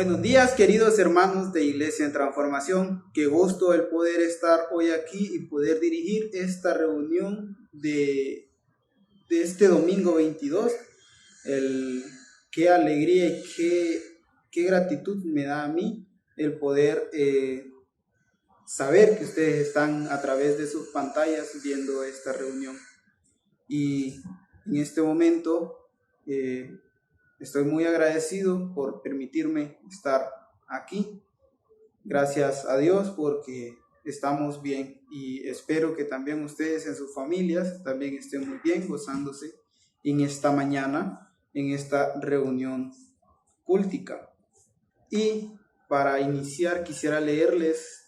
Buenos días, queridos hermanos de Iglesia en Transformación. Qué gusto el poder estar hoy aquí y poder dirigir esta reunión de este domingo 22. Qué alegría y qué gratitud me da a mí el poder saber que ustedes están a través de sus pantallas viendo esta reunión. Y en este momento estoy muy agradecido por permitirme estar aquí. Gracias a Dios porque estamos bien y espero que también ustedes en sus familias también estén muy bien, gozándose en esta mañana, en esta reunión cúltica. Y para iniciar quisiera leerles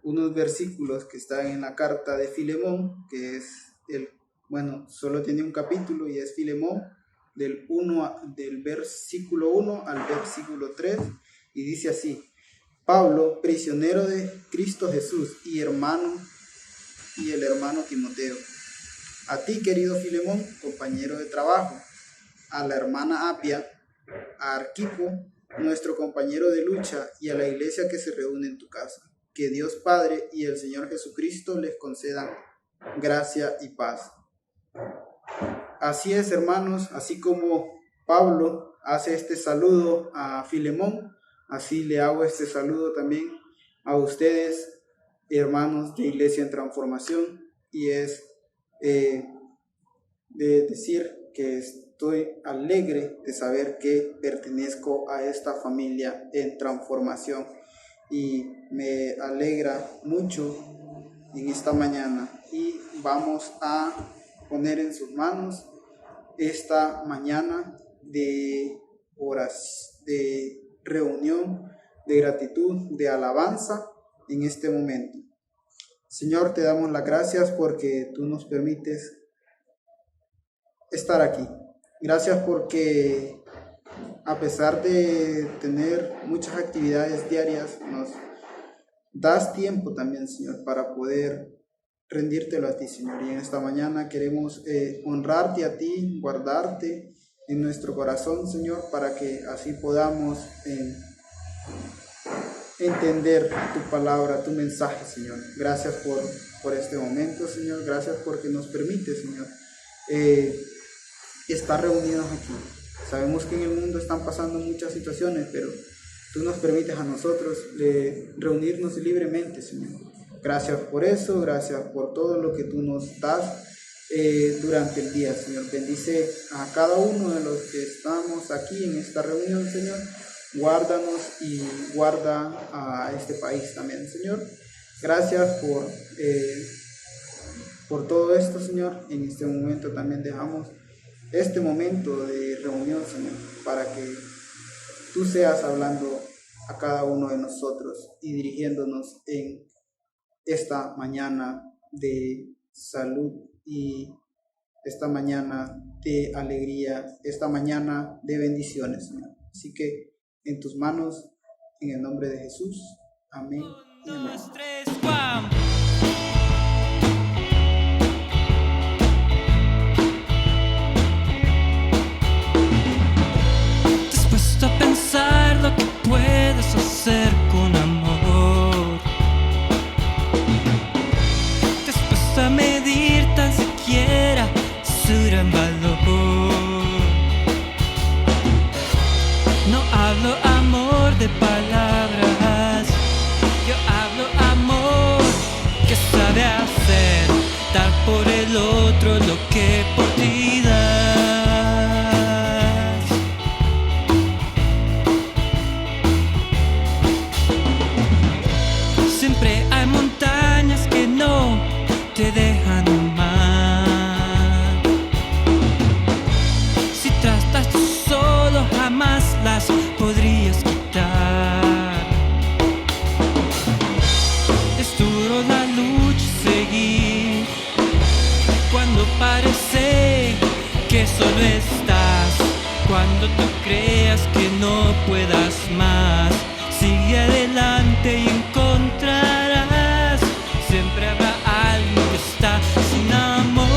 unos versículos que están en la carta de Filemón, que es solo tiene un capítulo y es Filemón, del versículo 1 al versículo 3, y dice así: Pablo, prisionero de Cristo Jesús y el hermano Timoteo, a ti, querido Filemón, compañero de trabajo, a la hermana Apia, a Arquipo, nuestro compañero de lucha, y a la iglesia que se reúne en tu casa. Que Dios Padre y el Señor Jesucristo les concedan gracia y paz. Así es, hermanos, así como Pablo hace este saludo a Filemón, así le hago este saludo también a ustedes, hermanos de Iglesia en Transformación, y es de decir que estoy alegre de saber que pertenezco a esta familia en transformación, y me alegra mucho en esta mañana, y vamos a poner en sus manos esta mañana de oración, de reunión, de gratitud, de alabanza en este momento. Señor, te damos las gracias porque tú nos permites estar aquí. Gracias porque a pesar de tener muchas actividades diarias, nos das tiempo también, Señor, para poder rendírtelo a ti, Señor. Y en esta mañana queremos honrarte a ti, guardarte en nuestro corazón, Señor, para que así podamos entender tu palabra, tu mensaje, Señor. Gracias por este momento, Señor. Gracias porque nos permite, Señor, estar reunidos aquí. Sabemos que en el mundo están pasando muchas situaciones, pero tú nos permites a nosotros reunirnos libremente, Señor. Gracias por eso, gracias por todo lo que tú nos das durante el día, Señor. Bendice a cada uno de los que estamos aquí en esta reunión, Señor. Guárdanos y guarda a este país también, Señor. Gracias por todo esto, Señor. En este momento también dejamos este momento de reunión, Señor, para que tú seas hablando a cada uno de nosotros y dirigiéndonos en esta mañana de salud y esta mañana de alegría, esta mañana de bendiciones, Señor. Así que en tus manos, en el nombre de Jesús, amén y amén. Dispuesto a pensar lo que puedes hacer con amor, dispuesto a medir tan siquiera su gran valor. No hablo amor de palabras, yo hablo amor que sabe hacer, dar por el otro lo que por ti das. Siempre hay montañas que no te dejan amar. Si tratas tú solo, jamás las podrías quitar. Es duro la lucha seguir cuando parece que solo estás, cuando tú creas que no puedas más. Sigue adelante y encontrarás, siempre habrá alguien que está sin amor.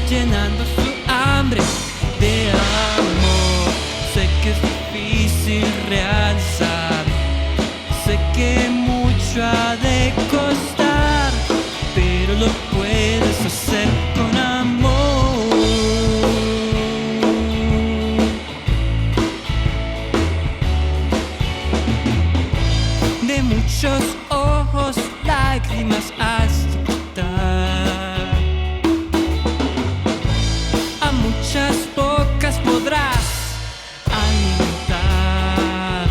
llenando su hambre de amor. Sé que es difícil realizar, sé que mucho ha de costar, pero lo puedes hacer con amor. De muchos ojos lágrimas has de quitar, a muchas bocas podrás alimentar,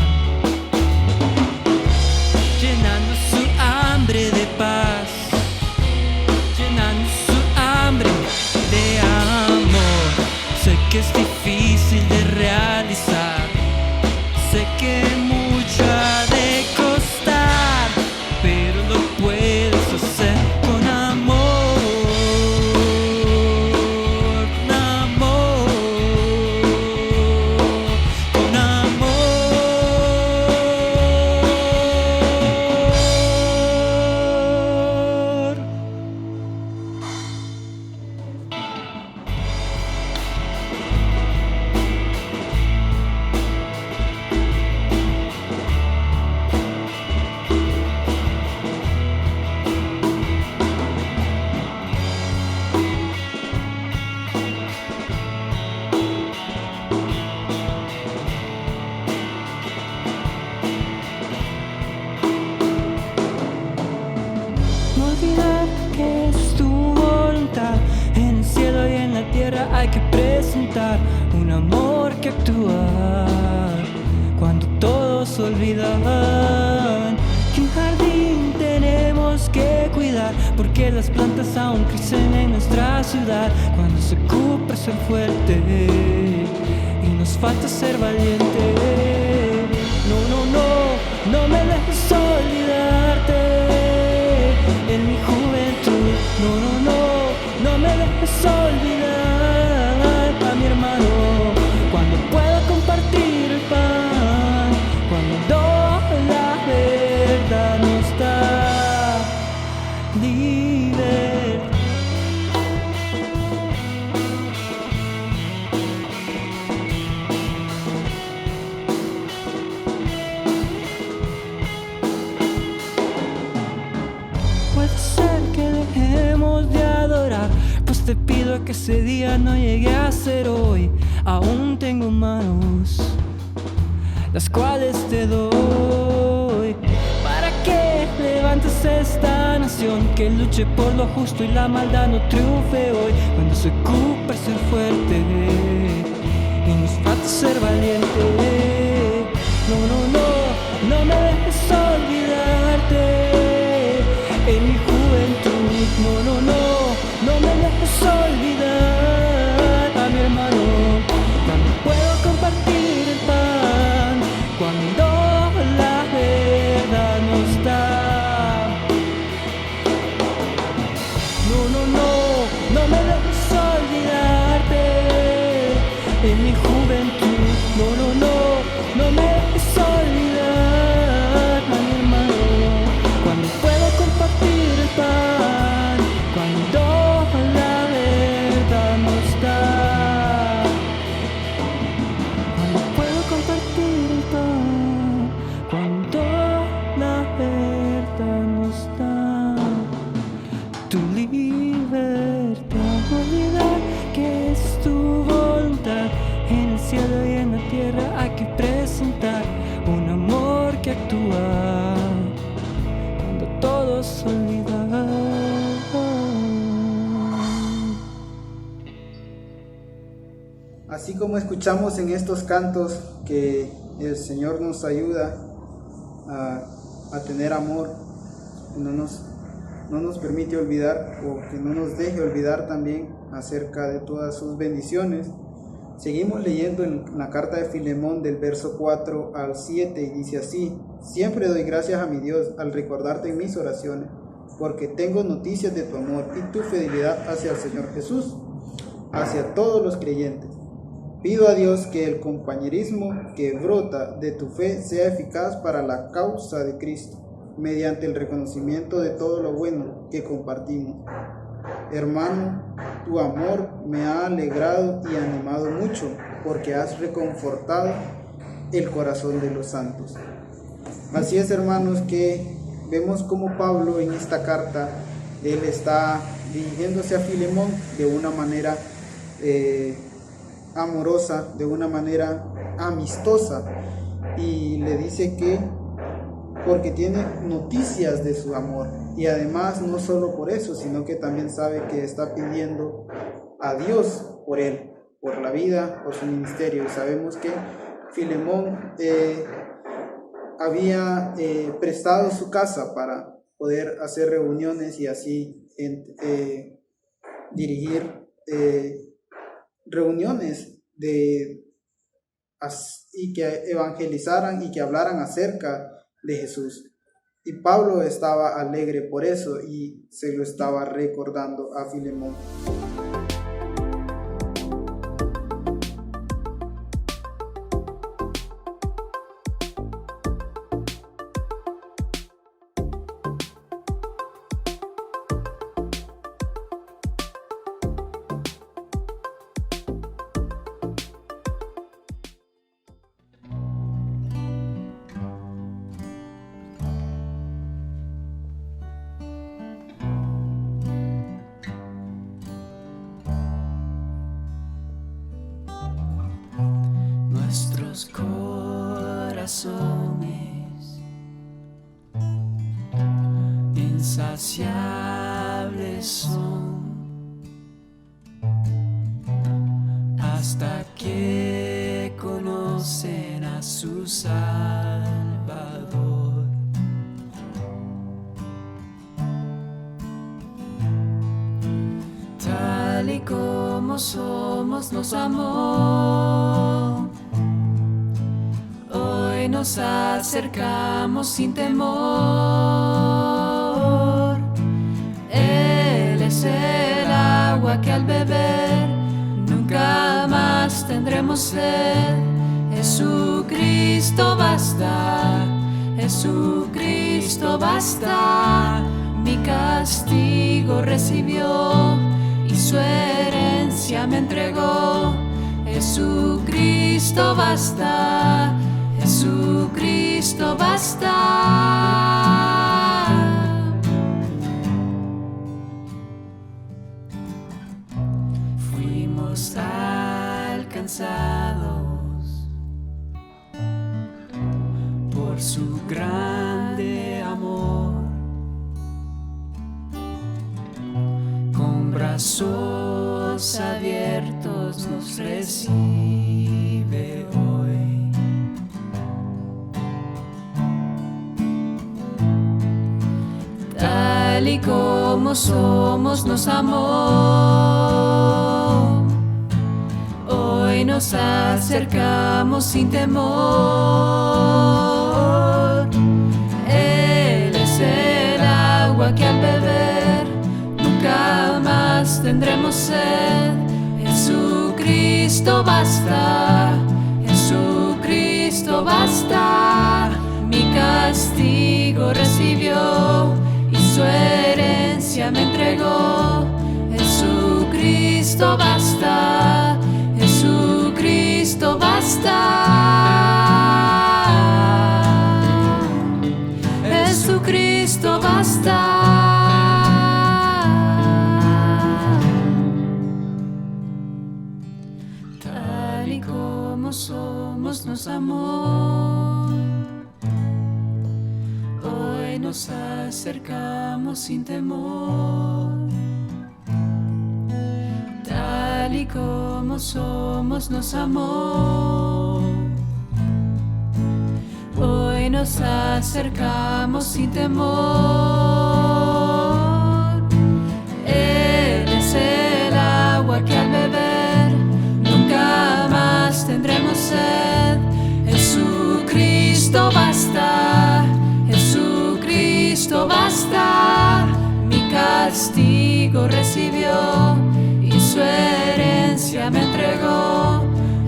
llenando su hambre de paz, llenando su hambre de amor. Sé que es difícil de realizar, sé que mucho ha de costar, pero lo puedes hacer con amor, con amor, con amor. No olvidar que es tu voluntad, en el cielo y en la tierra hay que presentar un amor que actúa cuando todos olvidan que un jardín tenemos que cuidar, porque las plantas aún crecen en nuestra ciudad. Cuando se ocupa ser fuerte y nos falta ser valiente, no, no, no, no me dejes olvidarte. En mi juventud, no, no, no, no me dejes olvidar a mi hermano. Cuando pueda compartir el pan, cuando la verdad nos da libertad. Puede ser que dejemos de adorar, pues te pido que ese día no llegue a ser hoy. Aún tengo manos, las cuales te doy, para que levantes esta nación, que luche por lo justo y la maldad no triunfe hoy. Cuando se ocupa ser fuerte y nos falta ser valiente, no, no, no, no me dejes olvidarte. En mi juventud, no, no, no, no me dejes olvidar a mi hermano. Cuando puedo compartir el pan, cuando la verdad nos da. No, no, no, no me dejes olvidarte. En mi juventud, no, no, no, no me dejes olvidar a mi hermano. Cuando puedo compartir el pan, cuando la verdad nos da. Cuando puedo compartir el pan, cuando la verdad nos da. Tu libertad, olvidar que es tu voluntad. En el cielo y en la tierra hay que presentar un amor que actúa cuando todos olvidan. Así como escuchamos en estos cantos que el Señor nos ayuda a tener amor, que no nos permite olvidar, o que no nos deje olvidar también acerca de todas sus bendiciones. Seguimos leyendo en la carta de Filemón del verso 4 al 7 y dice así: siempre doy gracias a mi Dios al recordarte en mis oraciones, porque tengo noticias de tu amor y tu fidelidad hacia el Señor Jesús, hacia todos los creyentes. Pido a Dios que el compañerismo que brota de tu fe sea eficaz para la causa de Cristo, mediante el reconocimiento de todo lo bueno que compartimos. hermano, tu amor me ha alegrado y animado mucho, porque has reconfortado el corazón de los santos. Así es, hermanos, que vemos como Pablo en esta carta, él está dirigiéndose a Filemón de una manera amorosa, de una manera amistosa, y le dice que porque tiene noticias de su amor, y además no solo por eso, sino que también sabe que está pidiendo a Dios por él, por la vida, por su ministerio. Y sabemos que Filemón había prestado su casa para poder hacer reuniones y así dirigir reuniones y que evangelizaran y que hablaran acerca de Jesús. Y Pablo estaba alegre por eso y se lo estaba recordando a Filemón. Nuestros corazones insaciables son hasta que conocen a su Salvador. Tal y como somos nos amó. Hoy nos acercamos sin temor. Él es el agua que al beber nunca más tendremos sed. Jesucristo basta, Jesucristo basta. Mi castigo recibió y su herencia me entregó. Jesucristo basta, Jesucristo basta. Fuimos alcanzados por su grande amor. Con brazos abiertos nos recibe hoy. Tal y como somos nos amó. Hoy nos acercamos sin temor. Él es el agua que al beber nunca más tendremos sed. Jesucristo basta, Jesucristo basta. Mi castigo recibió y su herencia me entregó. Jesucristo basta, Jesucristo basta. Jesucristo basta. Tal y como somos nos amó. Hoy nos acercamos sin temor. Tal y como somos nos amó. Hoy nos acercamos sin temor. Él es el agua que al beber nunca más tendremos sed. Jesucristo basta, Jesucristo basta. Mi castigo recibió y su herencia me entregó.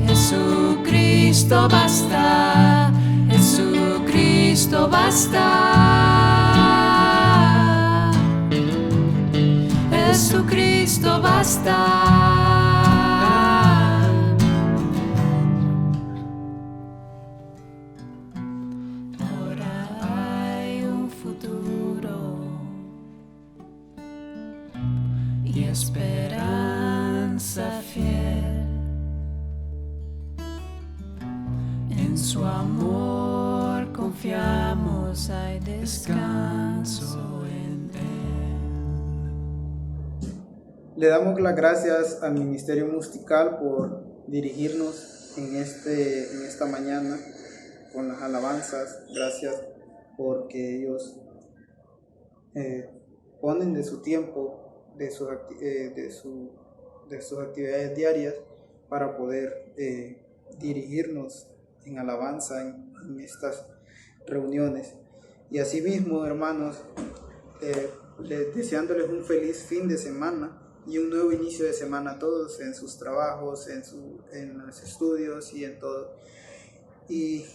Jesucristo basta, Jesucristo basta. Jesucristo Jesucristo basta. Ahora hay un futuro y esperanza fiel. En su amor confiamos, hay descanso en Él. Le damos las gracias al Ministerio Musical por dirigirnos en esta mañana con las alabanzas. Gracias porque ellos ponen de su tiempo, de sus actividades diarias para poder dirigirnos en alabanza en estas reuniones. Y asimismo, hermanos, deseándoles un feliz fin de semana y un nuevo inicio de semana a todos en sus trabajos, en los estudios y en todo. Y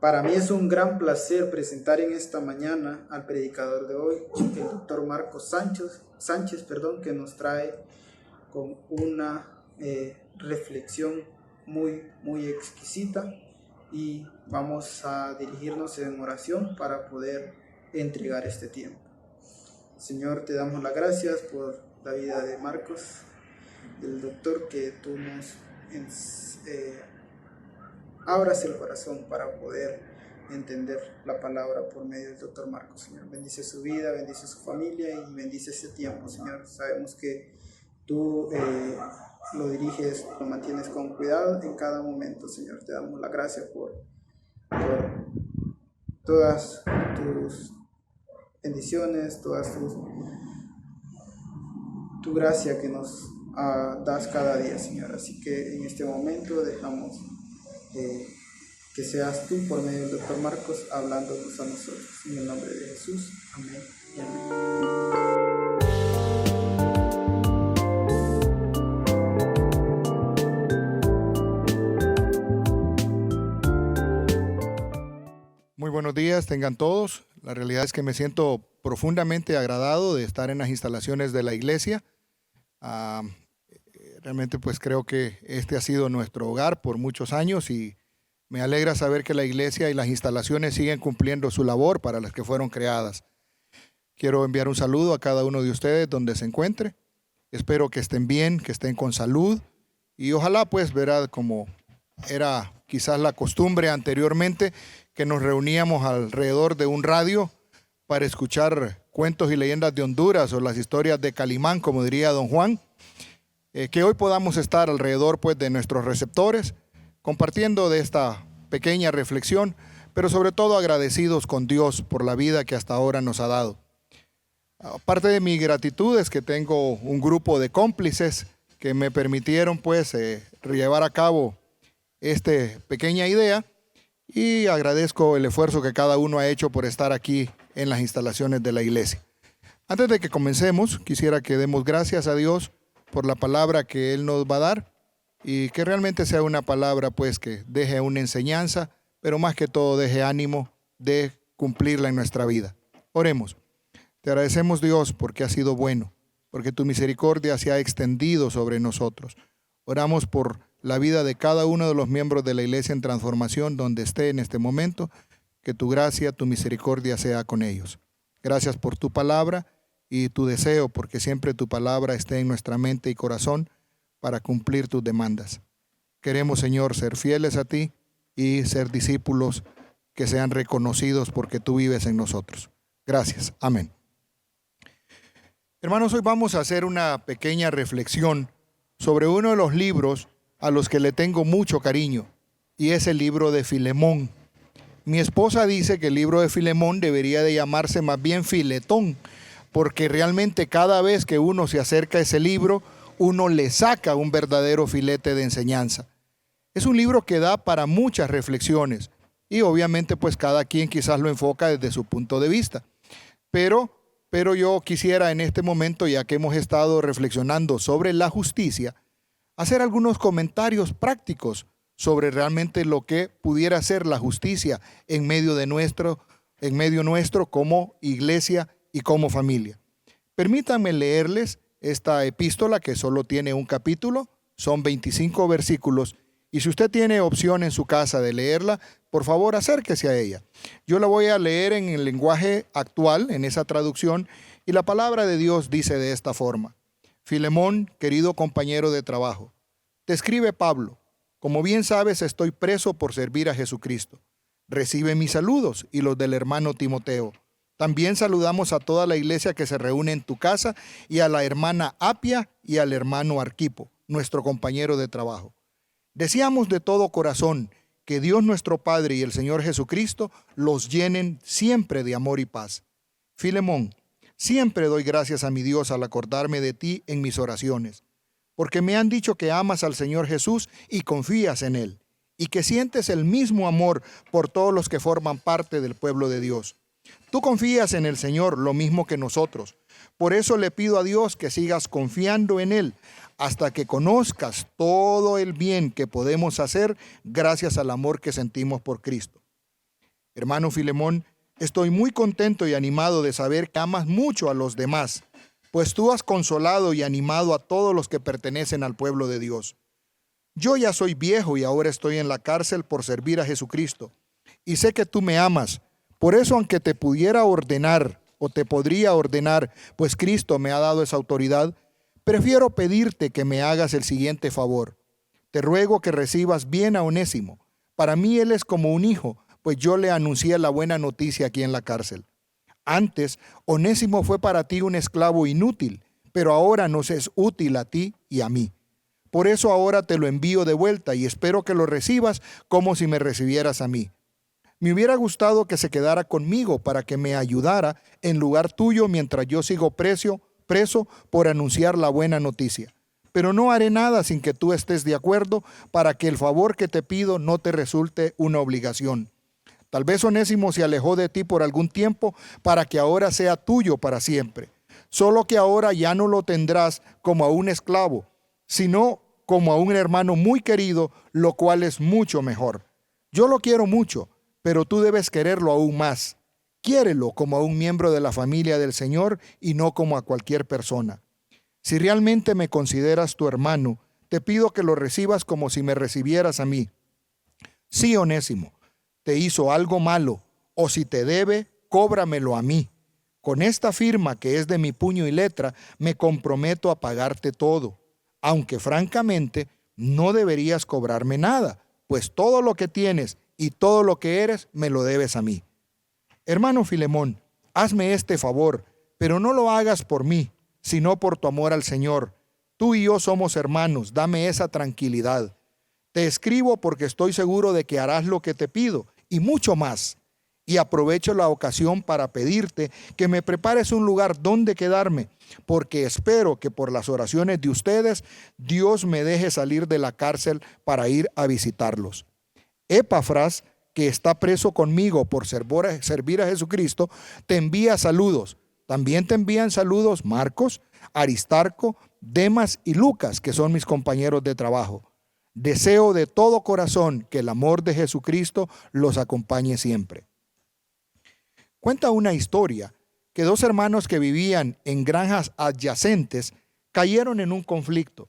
para mí es un gran placer presentar en esta mañana al predicador de hoy, el doctor Marcos Sánchez, que nos trae con una reflexión muy exquisita, y vamos a dirigirnos en oración para poder entregar este tiempo. Señor, te damos las gracias por la vida de Marcos, el doctor, que tú nos abras el corazón para poder entender la palabra por medio del doctor Marcos. Señor, bendice su vida, bendice su familia y bendice este tiempo, Señor. Sabemos que tú lo diriges, lo mantienes con cuidado en cada momento, Señor. Te damos la gracia por todas tus bendiciones, tu gracia que nos das cada día, Señor. Así que en este momento dejamos que seas tú por medio del doctor Marcos hablándonos a nosotros. En el nombre de Jesús. Amén y amén. Muy buenos días, tengan todos. La realidad es que me siento profundamente agradado de estar en las instalaciones de la iglesia. Realmente pues creo que este ha sido nuestro hogar por muchos años y me alegra saber que la iglesia y las instalaciones siguen cumpliendo su labor para las que fueron creadas. Quiero enviar un saludo a cada uno de ustedes donde se encuentre. Espero que estén bien, que estén con salud y ojalá pues verá como era quizás la costumbre anteriormente, que nos reuníamos alrededor de un radio para escuchar cuentos y leyendas de Honduras o las historias de Calimán, como diría don Juan, que hoy podamos estar alrededor pues de nuestros receptores, compartiendo de esta pequeña reflexión, pero sobre todo agradecidos con Dios por la vida que hasta ahora nos ha dado. Aparte de mi gratitud es que tengo un grupo de cómplices que me permitieron pues llevar a cabo esta pequeña idea, y agradezco el esfuerzo que cada uno ha hecho por estar aquí en las instalaciones de la iglesia. Antes de que comencemos, quisiera que demos gracias a Dios por la palabra que Él nos va a dar y que realmente sea una palabra pues que deje una enseñanza, pero más que todo deje ánimo de cumplirla en nuestra vida. Oremos. Te agradecemos, Dios, porque has sido bueno, porque tu misericordia se ha extendido sobre nosotros. Oramos por la vida de cada uno de los miembros de la Iglesia en Transformación, donde esté en este momento, que tu gracia, tu misericordia sea con ellos. Gracias por tu palabra y tu deseo, porque siempre tu palabra esté en nuestra mente y corazón para cumplir tus demandas. Queremos, Señor, ser fieles a ti y ser discípulos que sean reconocidos porque tú vives en nosotros. Gracias. Amén. Hermanos, hoy vamos a hacer una pequeña reflexión sobre uno de los libros a los que le tengo mucho cariño, y es el libro de Filemón. Mi esposa dice que el libro de Filemón debería de llamarse más bien Filetón, porque realmente cada vez que uno se acerca a ese libro, uno le saca un verdadero filete de enseñanza. Es un libro que da para muchas reflexiones, y obviamente pues cada quien quizás lo enfoca desde su punto de vista. Pero yo quisiera en este momento, ya que hemos estado reflexionando sobre la justicia, hacer algunos comentarios prácticos sobre realmente lo que pudiera ser la justicia en medio nuestro como iglesia y como familia. Permítanme leerles esta epístola, que solo tiene un capítulo, son 25 versículos, y si usted tiene opción en su casa de leerla, por favor acérquese a ella. Yo la voy a leer en el lenguaje actual, en esa traducción, y la palabra de Dios dice de esta forma: Filemón, querido compañero de trabajo, te escribe Pablo. Como bien sabes, estoy preso por servir a Jesucristo. Recibe mis saludos y los del hermano Timoteo. También saludamos a toda la iglesia que se reúne en tu casa y a la hermana Apia y al hermano Arquipo, nuestro compañero de trabajo. Deseamos de todo corazón que Dios nuestro Padre y el Señor Jesucristo los llenen siempre de amor y paz. Filemón, siempre doy gracias a mi Dios al acordarme de ti en mis oraciones, porque me han dicho que amas al Señor Jesús y confías en Él, y que sientes el mismo amor por todos los que forman parte del pueblo de Dios. Tú confías en el Señor lo mismo que nosotros. Por eso le pido a Dios que sigas confiando en Él hasta que conozcas todo el bien que podemos hacer gracias al amor que sentimos por Cristo. Hermano Filemón, estoy muy contento y animado de saber que amas mucho a los demás, pues tú has consolado y animado a todos los que pertenecen al pueblo de Dios. Yo ya soy viejo y ahora estoy en la cárcel por servir a Jesucristo, y sé que tú me amas. Por eso, aunque te pudiera ordenar o te podría ordenar, pues Cristo me ha dado esa autoridad, prefiero pedirte que me hagas el siguiente favor. Te ruego que recibas bien a Onésimo. Para mí él es como un hijo, pues yo le anuncié la buena noticia aquí en la cárcel. Antes, Onésimo fue para ti un esclavo inútil, pero ahora nos es útil a ti y a mí. Por eso ahora te lo envío de vuelta y espero que lo recibas como si me recibieras a mí. Me hubiera gustado que se quedara conmigo para que me ayudara en lugar tuyo mientras yo sigo preso por anunciar la buena noticia. Pero no haré nada sin que tú estés de acuerdo para que el favor que te pido no te resulte una obligación. Tal vez Onésimo se alejó de ti por algún tiempo para que ahora sea tuyo para siempre. Solo que ahora ya no lo tendrás como a un esclavo, sino como a un hermano muy querido, lo cual es mucho mejor. Yo lo quiero mucho, pero tú debes quererlo aún más. Quiérelo como a un miembro de la familia del Señor y no como a cualquier persona. Si realmente me consideras tu hermano, te pido que lo recibas como si me recibieras a mí. Sí, Onésimo, te hizo algo malo, o si te debe, cóbramelo a mí. Con esta firma, que es de mi puño y letra, me comprometo a pagarte todo, aunque francamente no deberías cobrarme nada, pues todo lo que tienes y todo lo que eres me lo debes a mí. Hermano Filemón, hazme este favor, pero no lo hagas por mí, sino por tu amor al Señor. Tú y yo somos hermanos, dame esa tranquilidad. Te escribo porque estoy seguro de que harás lo que te pido y mucho más. Y aprovecho la ocasión para pedirte que me prepares un lugar donde quedarme, porque espero que por las oraciones de ustedes Dios me deje salir de la cárcel para ir a visitarlos. Epafras, que está preso conmigo por servir a Jesucristo, te envía saludos. También te envían saludos Marcos, Aristarco, Demas y Lucas, que son mis compañeros de trabajo. Deseo de todo corazón que el amor de Jesucristo los acompañe siempre. Cuenta una historia que dos hermanos que vivían en granjas adyacentes cayeron en un conflicto.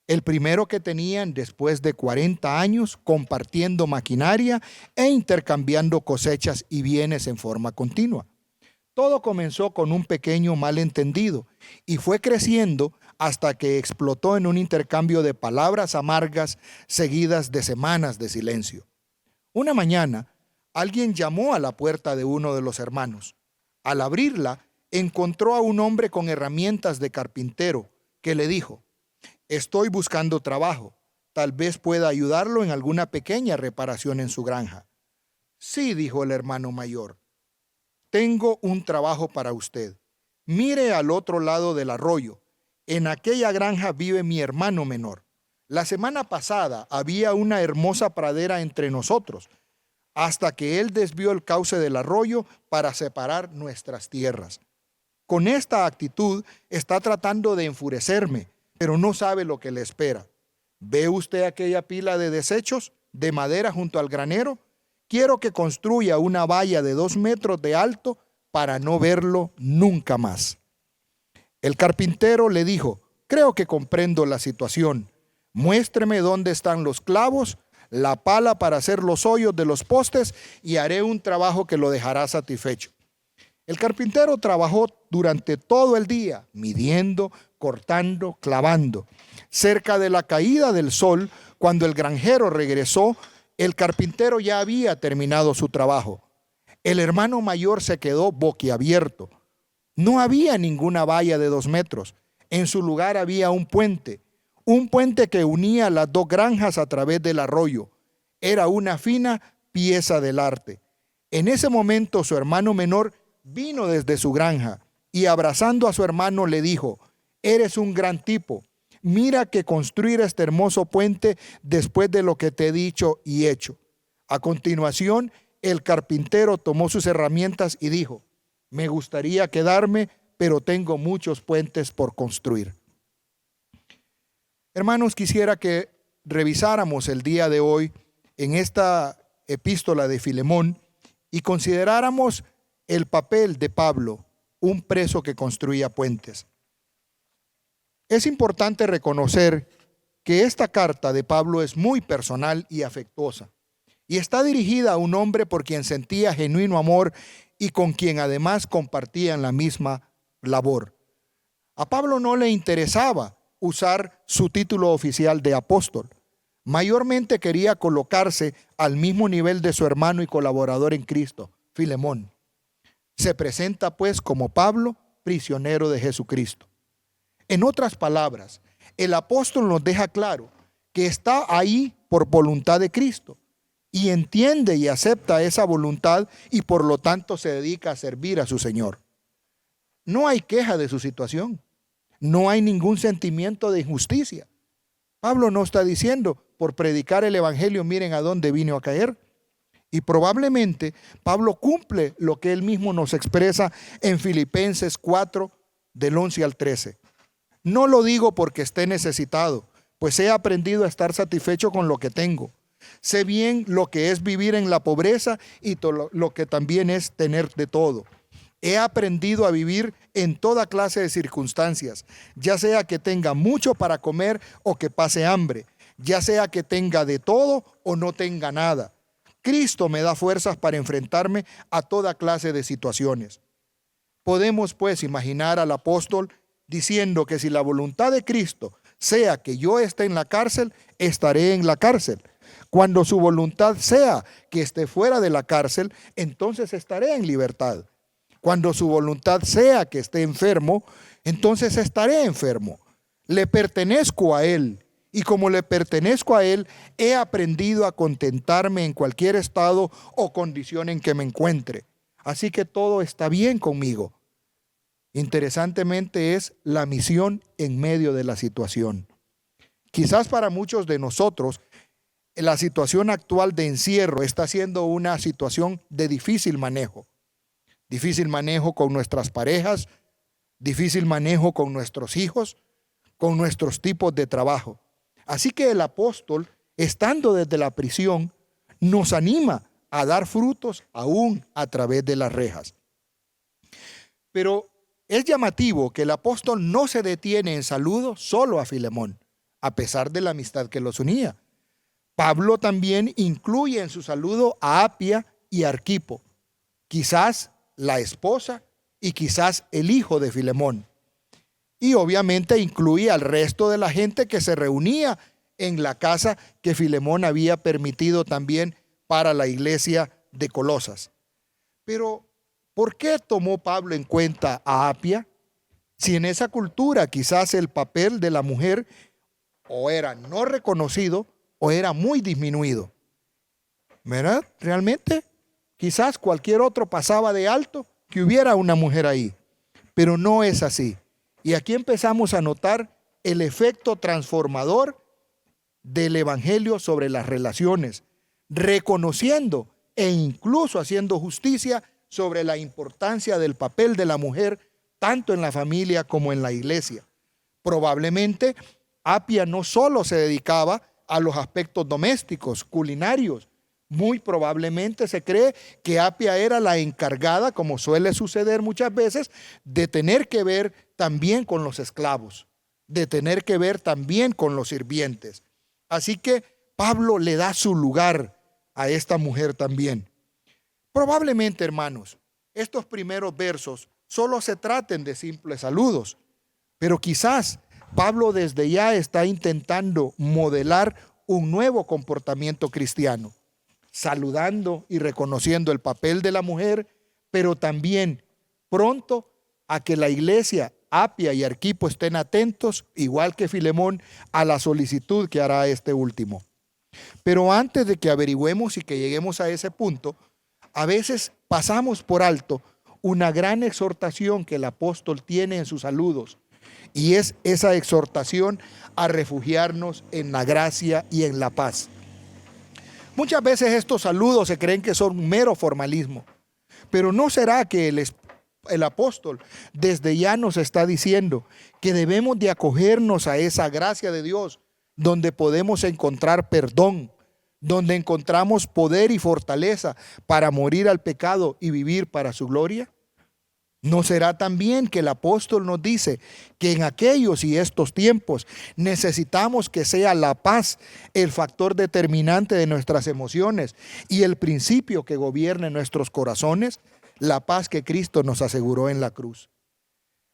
El primero que tenían después de 40 años compartiendo maquinaria e intercambiando cosechas y bienes en forma continua. Todo comenzó con un pequeño malentendido y fue creciendo hasta que explotó en un intercambio de palabras amargas seguidas de semanas de silencio. Una mañana, alguien llamó a la puerta de uno de los hermanos. Al abrirla, encontró a un hombre con herramientas de carpintero que le dijo: «Estoy buscando trabajo. Tal vez pueda ayudarlo en alguna pequeña reparación en su granja». «Sí», dijo el hermano mayor. «Tengo un trabajo para usted. Mire al otro lado del arroyo. En aquella granja vive mi hermano menor. La semana pasada había una hermosa pradera entre nosotros, hasta que él desvió el cauce del arroyo para separar nuestras tierras. Con esta actitud está tratando de enfurecerme, pero no sabe lo que le espera. ¿Ve usted aquella pila de desechos de madera junto al granero? Quiero que construya una valla de 2 metros de alto para no verlo nunca más». El carpintero le dijo: creo que comprendo la situación. Muéstreme dónde están los clavos, la pala para hacer los hoyos de los postes y haré un trabajo que lo dejará satisfecho. El carpintero trabajó durante todo el día, midiendo, cortando, clavando. Cerca de la caída del sol, cuando el granjero regresó, el carpintero ya había terminado su trabajo. El hermano mayor se quedó boquiabierto. No había ninguna valla de 2 metros. En su lugar había un puente que unía las 2 granjas a través del arroyo. Era una fina pieza del arte. En ese momento su hermano menor vino desde su granja y abrazando a su hermano le dijo: eres un gran tipo. Mira que construir este hermoso puente después de lo que te he dicho y hecho. A continuación, el carpintero tomó sus herramientas y dijo: me gustaría quedarme, pero tengo muchos puentes por construir. Hermanos, quisiera que revisáramos el día de hoy en esta epístola de Filemón y consideráramos el papel de Pablo, un preso que construía puentes. Es importante reconocer que esta carta de Pablo es muy personal y afectuosa, y está dirigida a un hombre por quien sentía genuino amor y con quien además compartían la misma labor. A Pablo no le interesaba usar su título oficial de apóstol. Mayormente quería colocarse al mismo nivel de su hermano y colaborador en Cristo, Filemón. Se presenta pues como Pablo, prisionero de Jesucristo. En otras palabras, el apóstol nos deja claro que está ahí por voluntad de Cristo y entiende y acepta esa voluntad y por lo tanto se dedica a servir a su Señor. No hay queja de su situación, no hay ningún sentimiento de injusticia. Pablo no está diciendo: por predicar el evangelio miren a dónde vino a caer. Y probablemente Pablo cumple lo que él mismo nos expresa en Filipenses 4 del 11 al 13. No lo digo porque esté necesitado, pues he aprendido a estar satisfecho con lo que tengo. Sé bien lo que es vivir en la pobreza y lo que también es tener de todo. He aprendido a vivir en toda clase de circunstancias, ya sea que tenga mucho para comer o que pase hambre, ya sea que tenga de todo o no tenga nada. Cristo me da fuerzas para enfrentarme a toda clase de situaciones. Podemos pues imaginar al apóstol diciendo que si la voluntad de Cristo sea que yo esté en la cárcel, estaré en la cárcel. Cuando su voluntad sea que esté fuera de la cárcel, entonces estaré en libertad. Cuando su voluntad sea que esté enfermo, entonces estaré enfermo. Le pertenezco a Él. Y como le pertenezco a Él, he aprendido a contentarme en cualquier estado o condición en que me encuentre. Así que todo está bien conmigo. Interesantemente es la misión en medio de la situación. Quizás para muchos de nosotros, la situación actual de encierro está siendo una situación de difícil manejo. Difícil manejo con nuestras parejas, difícil manejo con nuestros hijos, con nuestros tipos de trabajo. Así que el apóstol, estando desde la prisión, nos anima a dar frutos aún a través de las rejas. Pero es llamativo que el apóstol no se detiene en saludo solo a Filemón, a pesar de la amistad que los unía. Pablo también incluye en su saludo a Apia y Arquipo, quizás la esposa y quizás el hijo de Filemón. Y obviamente incluye al resto de la gente que se reunía en la casa que Filemón había permitido también para la iglesia de Colosas. Pero, ¿por qué tomó Pablo en cuenta a Apia? Si en esa cultura quizás el papel de la mujer o era no reconocido o era muy disminuido. ¿Verdad? Realmente, quizás cualquier otro pasaba de alto que hubiera una mujer ahí, pero no es así. Y aquí empezamos a notar el efecto transformador del evangelio sobre las relaciones, reconociendo e incluso haciendo justicia sobre la importancia del papel de la mujer, tanto en la familia como en la iglesia. Probablemente Apia no solo se dedicaba a los aspectos domésticos, culinarios, Muy probablemente se cree que Apia era la encargada, como suele suceder muchas veces, de tener que ver también con los esclavos, de tener que ver también con los sirvientes. Así que Pablo le da su lugar a esta mujer también. Probablemente, hermanos, estos primeros versos solo se traten de simples saludos, pero quizás Pablo desde ya está intentando modelar un nuevo comportamiento cristiano, saludando y reconociendo el papel de la mujer, pero también pronto a que la iglesia, Apia y Arquipo estén atentos, igual que Filemón, a la solicitud que hará este último. Pero antes de que averigüemos y que lleguemos a ese punto, a veces pasamos por alto una gran exhortación que el apóstol tiene en sus saludos, y es esa exhortación a refugiarnos en la gracia y en la paz. Muchas veces estos saludos se creen que son un mero formalismo, pero ¿no será que el apóstol desde ya nos está diciendo que debemos de acogernos a esa gracia de Dios, donde podemos encontrar perdón, donde encontramos poder y fortaleza para morir al pecado y vivir para su gloria? ¿No será también que el apóstol nos dice que en aquellos y estos tiempos necesitamos que sea la paz el factor determinante de nuestras emociones y el principio que gobierne nuestros corazones? La paz que Cristo nos aseguró en la cruz.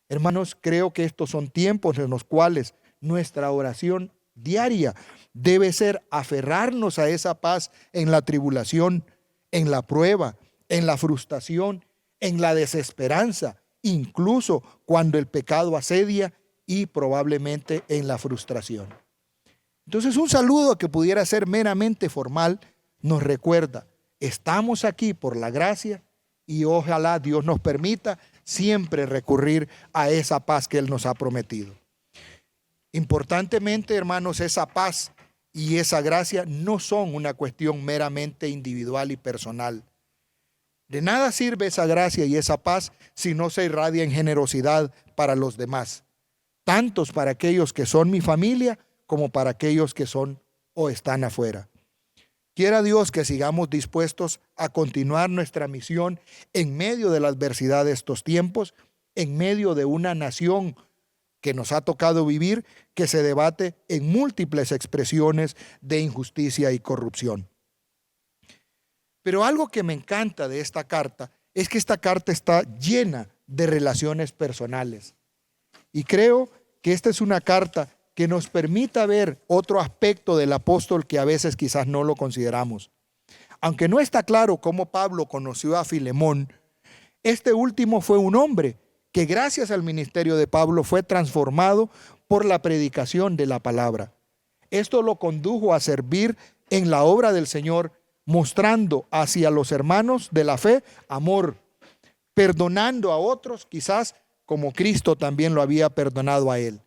Hermanos, creo que estos son tiempos en los cuales nuestra oración diaria debe ser aferrarnos a esa paz en la tribulación, en la prueba, en la frustración, en la desesperanza, incluso cuando el pecado asedia y probablemente en la frustración. Entonces, un saludo que pudiera ser meramente formal nos recuerda, estamos aquí por la gracia y ojalá Dios nos permita siempre recurrir a esa paz que Él nos ha prometido. Importantemente, hermanos, esa paz y esa gracia no son una cuestión meramente individual y personal. De nada sirve esa gracia y esa paz si no se irradia en generosidad para los demás, tantos para aquellos que son mi familia como para aquellos que son o están afuera. Quiera Dios que sigamos dispuestos a continuar nuestra misión en medio de la adversidad de estos tiempos, en medio de una nación que nos ha tocado vivir, que se debate en múltiples expresiones de injusticia y corrupción. Pero algo que me encanta de esta carta es que esta carta está llena de relaciones personales. Y creo que esta es una carta que nos permita ver otro aspecto del apóstol que a veces quizás no lo consideramos. Aunque no está claro cómo Pablo conoció a Filemón, este último fue un hombre que gracias al ministerio de Pablo fue transformado por la predicación de la palabra. Esto lo condujo a servir en la obra del Señor, mostrando hacia los hermanos de la fe amor, perdonando a otros quizás como Cristo también lo había perdonado a él.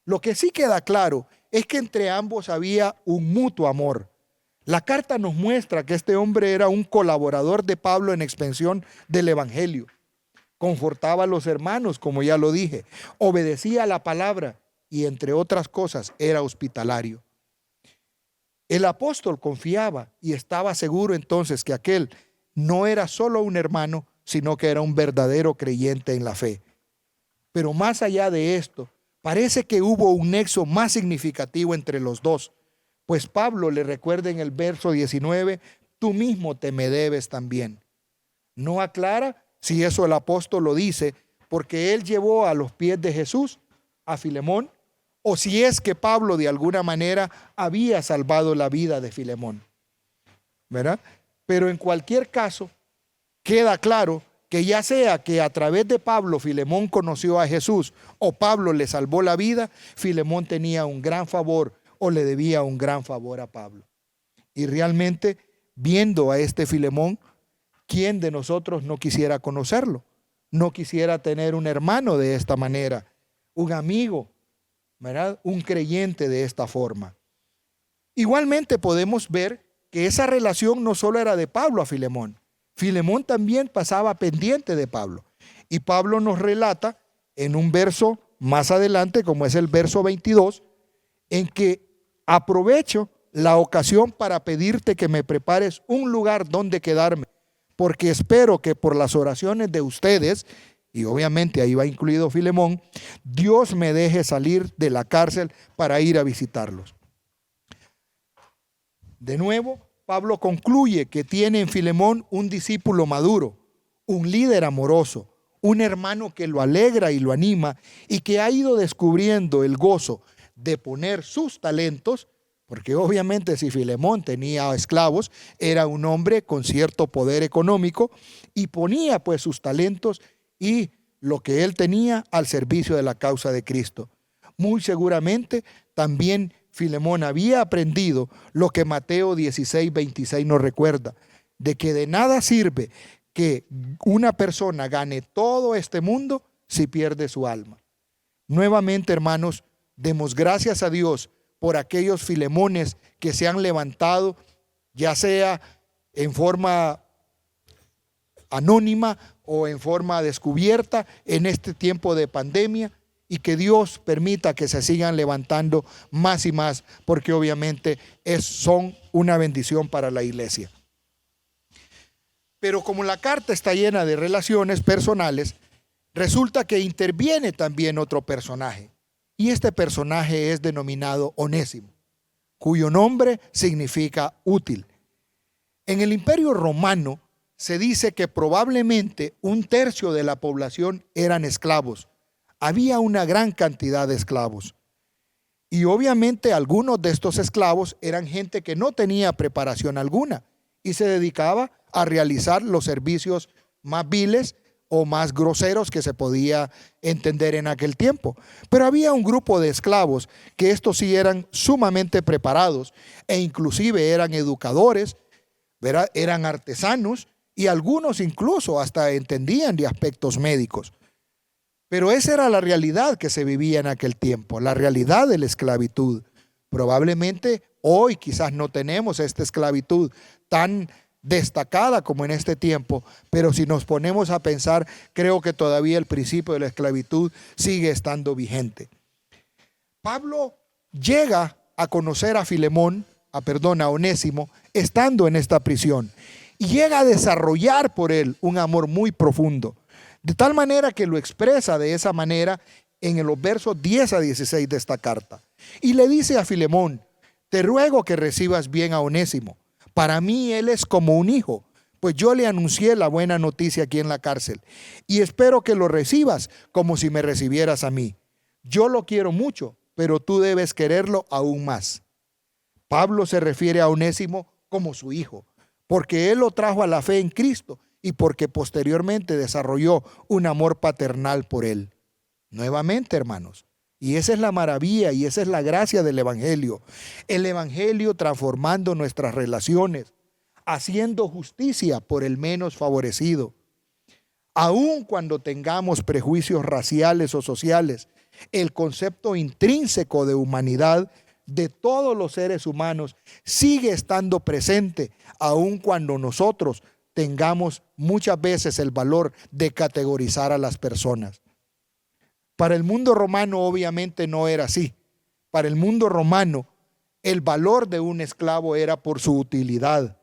Lo que sí queda claro es que entre ambos había un mutuo amor. La carta nos muestra que este hombre era un colaborador de Pablo en expansión del evangelio. Confortaba a los hermanos, como ya lo dije, obedecía a la palabra y entre otras cosas era hospitalario. El apóstol confiaba y estaba seguro entonces que aquel no era solo un hermano, sino que era un verdadero creyente en la fe. Pero más allá de esto, parece que hubo un nexo más significativo entre los dos, pues Pablo le recuerda en el verso 19, tú mismo te me debes también. No aclara si eso el apóstol lo dice porque él llevó a los pies de Jesús a Filemón, o si es que Pablo de alguna manera había salvado la vida de Filemón, ¿verdad? Pero en cualquier caso, queda claro que ya sea que a través de Pablo Filemón conoció a Jesús o Pablo le salvó la vida, Filemón tenía un gran favor o le debía un gran favor a Pablo. Y realmente, viendo a este Filemón, ¿quién de nosotros no quisiera conocerlo? No quisiera tener un hermano de esta manera, un amigo, ¿verdad? Un creyente de esta forma. Igualmente podemos ver que esa relación no solo era de Pablo a Filemón. Filemón también pasaba pendiente de Pablo. Y Pablo nos relata en un verso más adelante, como es el verso 22, en que aprovecho la ocasión para pedirte que me prepares un lugar donde quedarme, porque espero que por las oraciones de ustedes, y obviamente ahí va incluido Filemón, Dios me deje salir de la cárcel para ir a visitarlos. De nuevo, Pablo concluye que tiene en Filemón un discípulo maduro, un líder amoroso, un hermano que lo alegra y lo anima y que ha ido descubriendo el gozo de poner sus talentos, porque obviamente si Filemón tenía esclavos, era un hombre con cierto poder económico y ponía pues sus talentos y lo que él tenía al servicio de la causa de Cristo. Muy seguramente también Filemón había aprendido lo que Mateo 16:26 nos recuerda, de que de nada sirve que una persona gane todo este mundo si pierde su alma. Nuevamente, hermanos, demos gracias a Dios por aquellos Filemones que se han levantado, ya sea en forma anónima o en forma descubierta en este tiempo de pandemia, y que Dios permita que se sigan levantando más y más, porque obviamente son una bendición para la iglesia. Pero como la carta está llena de relaciones personales, resulta que interviene también otro personaje, y este personaje es denominado Onésimo, cuyo nombre significa útil. En el Imperio Romano se dice que probablemente 1/3 de la población eran esclavos. Había una gran cantidad de esclavos. Y obviamente algunos de estos esclavos eran gente que no tenía preparación alguna y se dedicaba a realizar los servicios más viles o más groseros que se podía entender en aquel tiempo. Pero había un grupo de esclavos que estos sí eran sumamente preparados e inclusive eran educadores, ¿verdad? Eran artesanos y algunos incluso hasta entendían de aspectos médicos. Pero esa era la realidad que se vivía en aquel tiempo, la realidad de la esclavitud. Probablemente hoy quizás no tenemos esta esclavitud tan destacada como en este tiempo, pero si nos ponemos a pensar, creo que todavía el principio de la esclavitud sigue estando vigente. Pablo llega a conocer a a Onésimo, estando en esta prisión, y llega a desarrollar por él un amor muy profundo. De tal manera que lo expresa de esa manera en los versos 10 a 16 de esta carta. Y le dice a Filemón: te ruego que recibas bien a Onésimo. Para mí él es como un hijo, pues yo le anuncié la buena noticia aquí en la cárcel. Y espero que lo recibas como si me recibieras a mí. Yo lo quiero mucho, pero tú debes quererlo aún más. Pablo se refiere a Onésimo como su hijo, porque él lo trajo a la fe en Cristo y porque posteriormente desarrolló un amor paternal por él. Nuevamente, hermanos, y esa es la maravilla y esa es la gracia del Evangelio. El Evangelio transformando nuestras relaciones, haciendo justicia por el menos favorecido. Aun cuando tengamos prejuicios raciales o sociales, el concepto intrínseco de humanidad de todos los seres humanos sigue estando presente, aun cuando nosotros tengamos muchas veces el valor de categorizar a las personas. Para el mundo romano obviamente no era así. Para el mundo romano el valor de un esclavo era por su utilidad.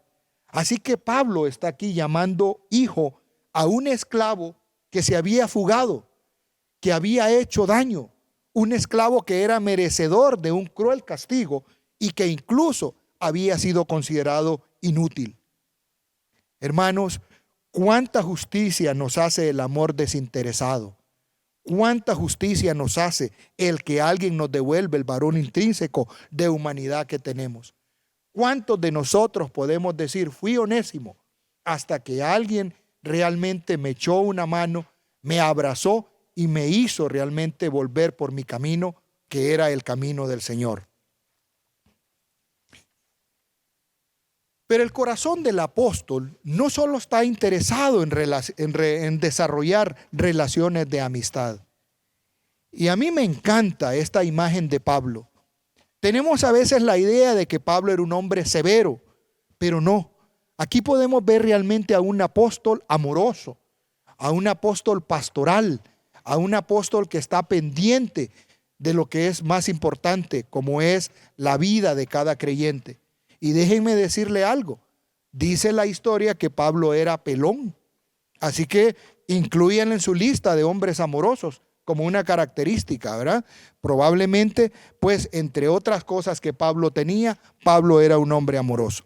Así que Pablo está aquí llamando hijo a un esclavo que se había fugado, que había hecho daño, un esclavo que era merecedor de un cruel castigo y que incluso había sido considerado inútil. Hermanos, cuánta justicia nos hace el amor desinteresado. Cuánta justicia nos hace el que alguien nos devuelve el varón intrínseco de humanidad que tenemos. ¿Cuántos de nosotros podemos decir fui Onésimo hasta que alguien realmente me echó una mano, me abrazó y me hizo realmente volver por mi camino, que era el camino del Señor? Pero el corazón del apóstol no solo está interesado en desarrollar relaciones de amistad. Y a mí me encanta esta imagen de Pablo. Tenemos a veces la idea de que Pablo era un hombre severo, pero no. Aquí podemos ver realmente a un apóstol amoroso, a un apóstol pastoral, a un apóstol que está pendiente de lo que es más importante, como es la vida de cada creyente. Y déjenme decirle algo. Dice la historia que Pablo era pelón. Así que incluyan en su lista de hombres amorosos como una característica, ¿verdad? Probablemente, pues, entre otras cosas que Pablo tenía, Pablo era un hombre amoroso.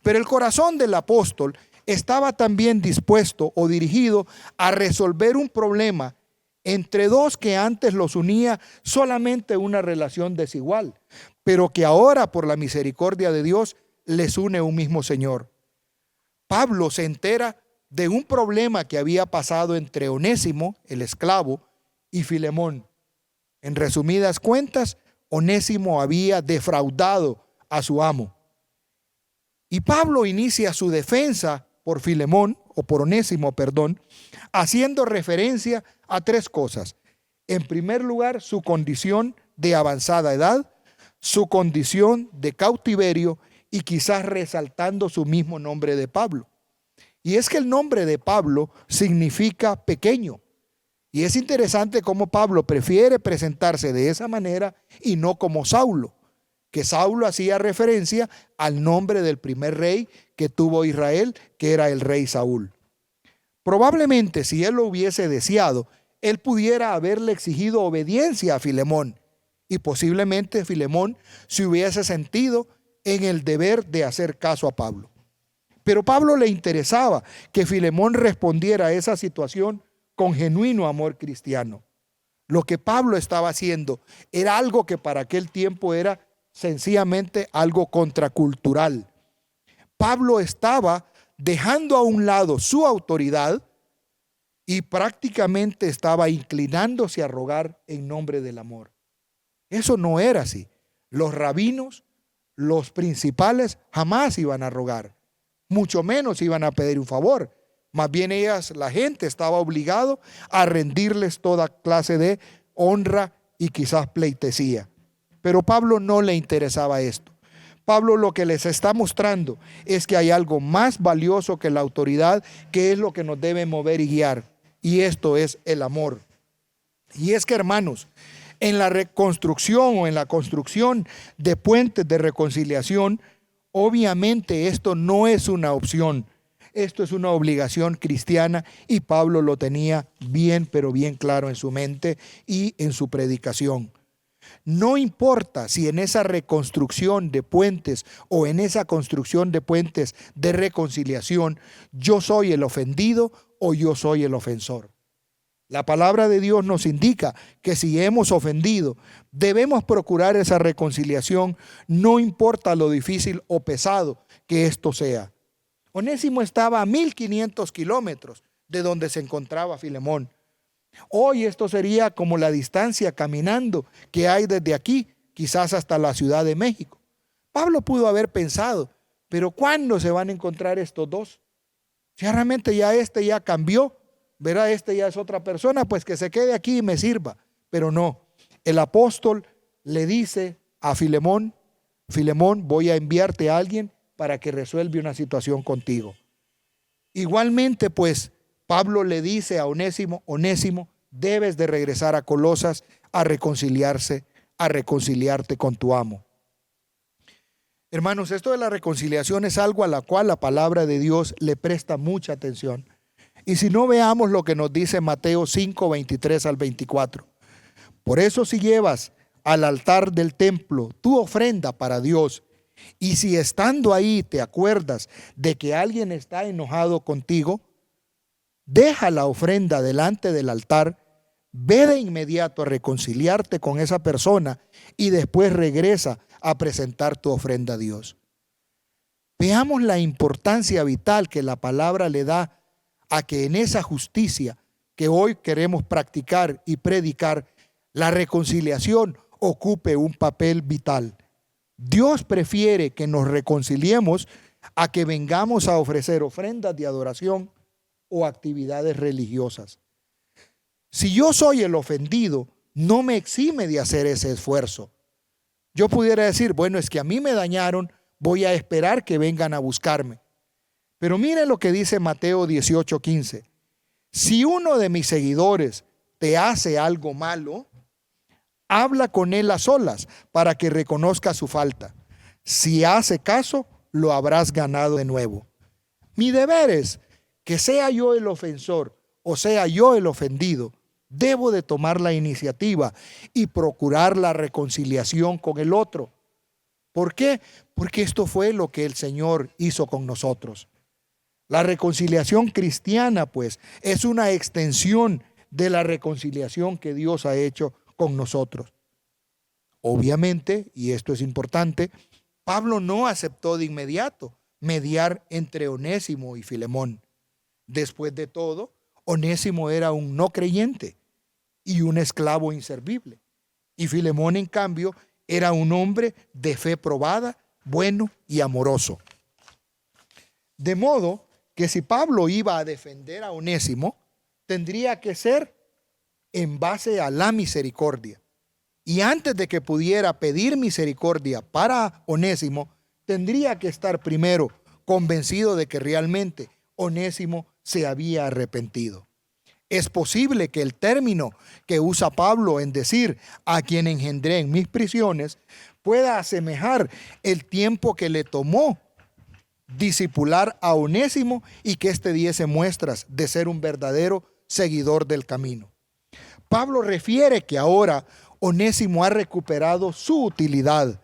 Pero el corazón del apóstol estaba también dispuesto o dirigido a resolver un problema entre dos que antes los unía solamente una relación desigual, pero que ahora por la misericordia de Dios les une un mismo Señor. Pablo se entera de un problema que había pasado entre Onésimo, el esclavo, y Filemón. En resumidas cuentas, Onésimo había defraudado a su amo. Y Pablo inicia su defensa por Filemón, o por Onésimo, perdón, haciendo referencia a tres cosas. En primer lugar, su condición de avanzada edad, su condición de cautiverio y quizás resaltando su mismo nombre de Pablo. Y es que el nombre de Pablo significa pequeño. Y es interesante cómo Pablo prefiere presentarse de esa manera y no como Saulo, que Saulo hacía referencia al nombre del primer rey que tuvo Israel, que era el rey Saúl. Probablemente si él lo hubiese deseado, él pudiera haberle exigido obediencia a Filemón y posiblemente Filemón se hubiese sentido en el deber de hacer caso a Pablo. Pero a Pablo le interesaba que Filemón respondiera a esa situación con genuino amor cristiano. Lo que Pablo estaba haciendo era algo que para aquel tiempo era sencillamente algo contracultural. Pablo estaba dejando a un lado su autoridad y prácticamente estaba inclinándose a rogar en nombre del amor. Eso no era así. Los rabinos, los principales, jamás iban a rogar, mucho menos iban a pedir un favor. Más bien la gente estaba obligado a rendirles toda clase de honra y quizás pleitesía. Pero a Pablo no le interesaba esto. Pablo lo que les está mostrando es que hay algo más valioso que la autoridad, que es lo que nos debe mover y guiar. Y esto es el amor. Y es que, hermanos, en la reconstrucción o en la construcción de puentes de reconciliación, obviamente esto no es una opción. Esto es una obligación cristiana y Pablo lo tenía bien, pero bien claro en su mente y en su predicación. No importa si en esa reconstrucción de puentes o en esa construcción de puentes de reconciliación yo soy el ofendido o yo soy el ofensor. La palabra de Dios nos indica que si hemos ofendido, debemos procurar esa reconciliación, no importa lo difícil o pesado que esto sea. Onésimo estaba a 1500 kilómetros de donde se encontraba Filemón. Hoy esto sería como la distancia caminando que hay desde aquí, quizás hasta la Ciudad de México. Pablo pudo haber pensado, pero ¿cuándo se van a encontrar estos dos? Si realmente ya ya cambió, verá, ya es otra persona, pues que se quede aquí y me sirva. Pero no, el apóstol le dice a Filemón, Filemón, voy a enviarte a alguien para que resuelva una situación contigo. Igualmente, pues, Pablo le dice a Onésimo, Onésimo, debes de regresar a Colosas a reconciliarte con tu amo. Hermanos, esto de la reconciliación es algo a la cual la palabra de Dios le presta mucha atención. Y si no, veamos lo que nos dice Mateo 5, 23 al 24. Por eso si llevas al altar del templo tu ofrenda para Dios, y si estando ahí te acuerdas de que alguien está enojado contigo, deja la ofrenda delante del altar, ve de inmediato a reconciliarte con esa persona y después regresa a presentar tu ofrenda a Dios. Veamos la importancia vital que la palabra le da a que en esa justicia que hoy queremos practicar y predicar, la reconciliación ocupe un papel vital. Dios prefiere que nos reconciliemos a que vengamos a ofrecer ofrendas de adoración o actividades religiosas. Si yo soy el ofendido, no me exime de hacer ese esfuerzo. Yo pudiera decir, bueno, es que a mí me dañaron, voy a esperar que vengan a buscarme. Pero mire lo que dice Mateo 18:15. Si uno de mis seguidores te hace algo malo, habla con él a solas para que reconozca su falta. Si hace caso, lo habrás ganado de nuevo. Mi deber es que sea yo el ofensor o sea yo el ofendido, debo de tomar la iniciativa y procurar la reconciliación con el otro. ¿Por qué? Porque esto fue lo que el Señor hizo con nosotros. La reconciliación cristiana, pues, es una extensión de la reconciliación que Dios ha hecho con nosotros. Obviamente, y esto es importante, Pablo no aceptó de inmediato mediar entre Onésimo y Filemón. Después de todo, Onésimo era un no creyente y un esclavo inservible. Y Filemón, en cambio, era un hombre de fe probada, bueno y amoroso. De modo que si Pablo iba a defender a Onésimo, tendría que ser en base a la misericordia. Y antes de que pudiera pedir misericordia para Onésimo, tendría que estar primero convencido de que realmente Onésimo se había arrepentido. Es posible que el término que usa Pablo en decir a quien engendré en mis prisiones pueda asemejar el tiempo que le tomó discipular a Onésimo y que éste diese muestras de ser un verdadero seguidor del camino. Pablo refiere que ahora Onésimo ha recuperado su utilidad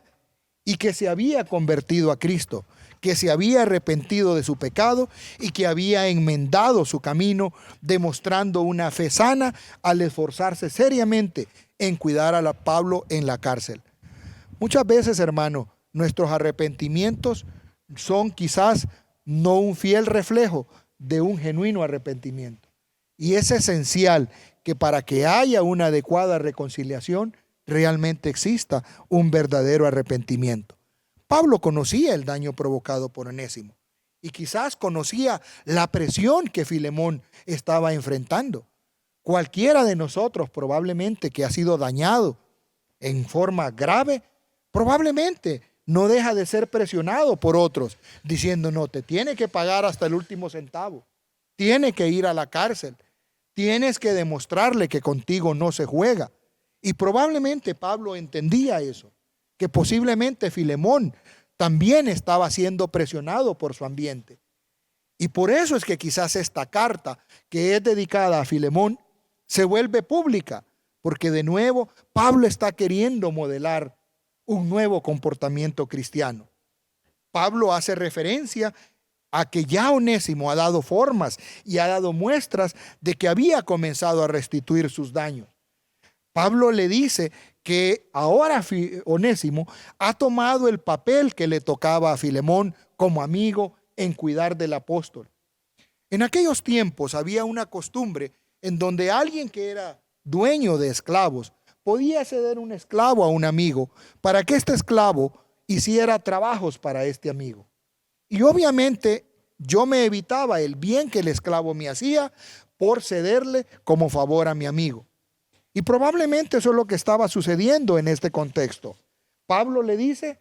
y que se había convertido a Cristo, que se había arrepentido de su pecado y que había enmendado su camino, demostrando una fe sana al esforzarse seriamente en cuidar a Pablo en la cárcel. Muchas veces, hermano, nuestros arrepentimientos son quizás no un fiel reflejo de un genuino arrepentimiento. Y es esencial que para que haya una adecuada reconciliación, realmente exista un verdadero arrepentimiento. Pablo conocía el daño provocado por Onésimo y quizás conocía la presión que Filemón estaba enfrentando. Cualquiera de nosotros probablemente que ha sido dañado en forma grave, probablemente no deja de ser presionado por otros, diciendo, no, te tiene que pagar hasta el último centavo, tiene que ir a la cárcel, tienes que demostrarle que contigo no se juega. Y probablemente Pablo entendía eso, que posiblemente Filemón también estaba siendo presionado por su ambiente. Y por eso es que quizás esta carta, que es dedicada a Filemón, se vuelve pública, porque de nuevo Pablo está queriendo modelar un nuevo comportamiento cristiano. Pablo hace referencia a que ya Onésimo ha dado formas y ha dado muestras de que había comenzado a restituir sus daños. Pablo le dice que ahora Onésimo ha tomado el papel que le tocaba a Filemón como amigo en cuidar del apóstol. En aquellos tiempos había una costumbre en donde alguien que era dueño de esclavos podía ceder un esclavo a un amigo para que este esclavo hiciera trabajos para este amigo. Y obviamente yo me evitaba el bien que el esclavo me hacía por cederle como favor a mi amigo. Y probablemente eso es lo que estaba sucediendo en este contexto. Pablo le dice,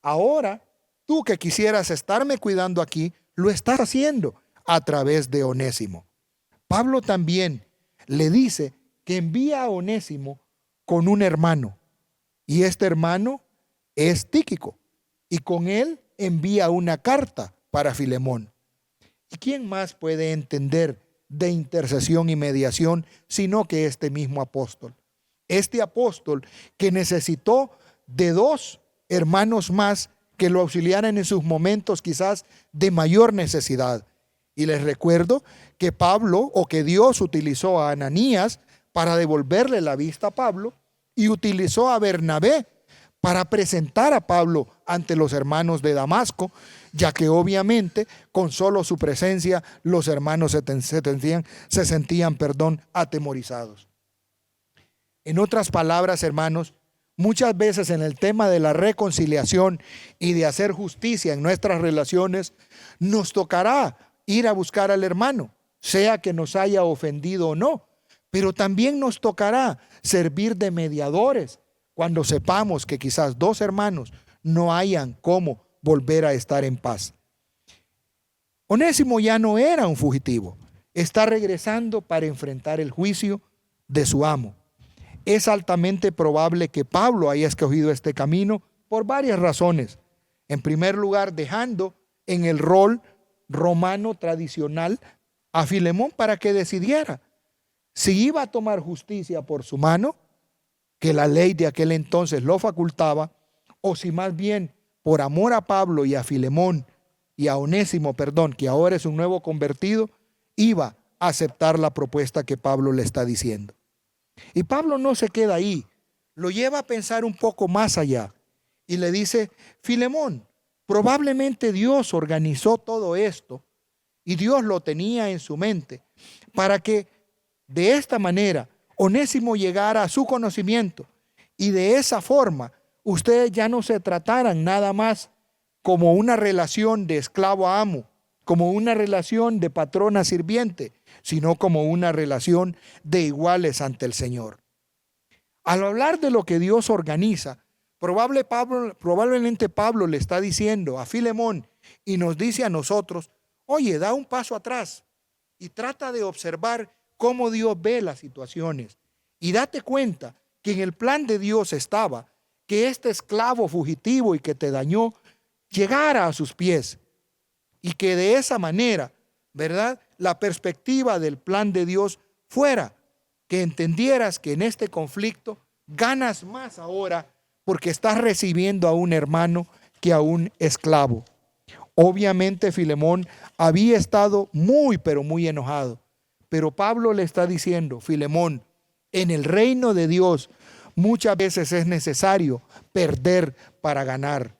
ahora tú que quisieras estarme cuidando aquí, lo estás haciendo a través de Onésimo. Pablo también le dice que envía a Onésimo con un hermano. Y este hermano es Tíquico. Y con él envía una carta para Filemón. ¿Y quién más puede entender de intercesión y mediación sino que este mismo apóstol? Este apóstol que necesitó de dos hermanos más que lo auxiliaran en sus momentos quizás de mayor necesidad. Y les recuerdo que Pablo o que Dios utilizó a Ananías para devolverle la vista a Pablo y utilizó a Bernabé para presentar a Pablo ante los hermanos de Damasco, ya que obviamente con solo su presencia los hermanos se sentían atemorizados. En otras palabras, hermanos, muchas veces en el tema de la reconciliación y de hacer justicia en nuestras relaciones, nos tocará ir a buscar al hermano, sea que nos haya ofendido o no, pero también nos tocará servir de mediadores cuando sepamos que quizás dos hermanos no hayan cómo volver a estar en paz. Onésimo ya no era un fugitivo, está regresando para enfrentar el juicio de su amo. Es altamente probable que Pablo haya escogido este camino por varias razones. En primer lugar, dejando en el rol romano tradicional a Filemón para que decidiera si iba a tomar justicia por su mano, que la ley de aquel entonces lo facultaba, o si más bien por amor a Pablo y a Filemón y a Onésimo, que ahora es un nuevo convertido, iba a aceptar la propuesta que Pablo le está diciendo. Y Pablo no se queda ahí, lo lleva a pensar un poco más allá y le dice: Filemón, probablemente Dios organizó todo esto y Dios lo tenía en su mente para que de esta manera Onésimo llegara a su conocimiento y de esa forma ustedes ya no se trataran nada más como una relación de esclavo a amo, como una relación de patrón a sirviente, sino como una relación de iguales ante el Señor. Al hablar de lo que Dios organiza, probablemente Pablo le está diciendo a Filemón y nos dice a nosotros: oye, da un paso atrás y trata de observar cómo Dios ve las situaciones. Y date cuenta que en el plan de Dios estaba que este esclavo fugitivo y que te dañó llegara a sus pies. Y que de esa manera, ¿verdad?, la perspectiva del plan de Dios fuera que entendieras que en este conflicto ganas más ahora porque estás recibiendo a un hermano que a un esclavo. Obviamente Filemón había estado pero muy enojado. Pero Pablo le está diciendo: Filemón, en el reino de Dios muchas veces es necesario perder para ganar.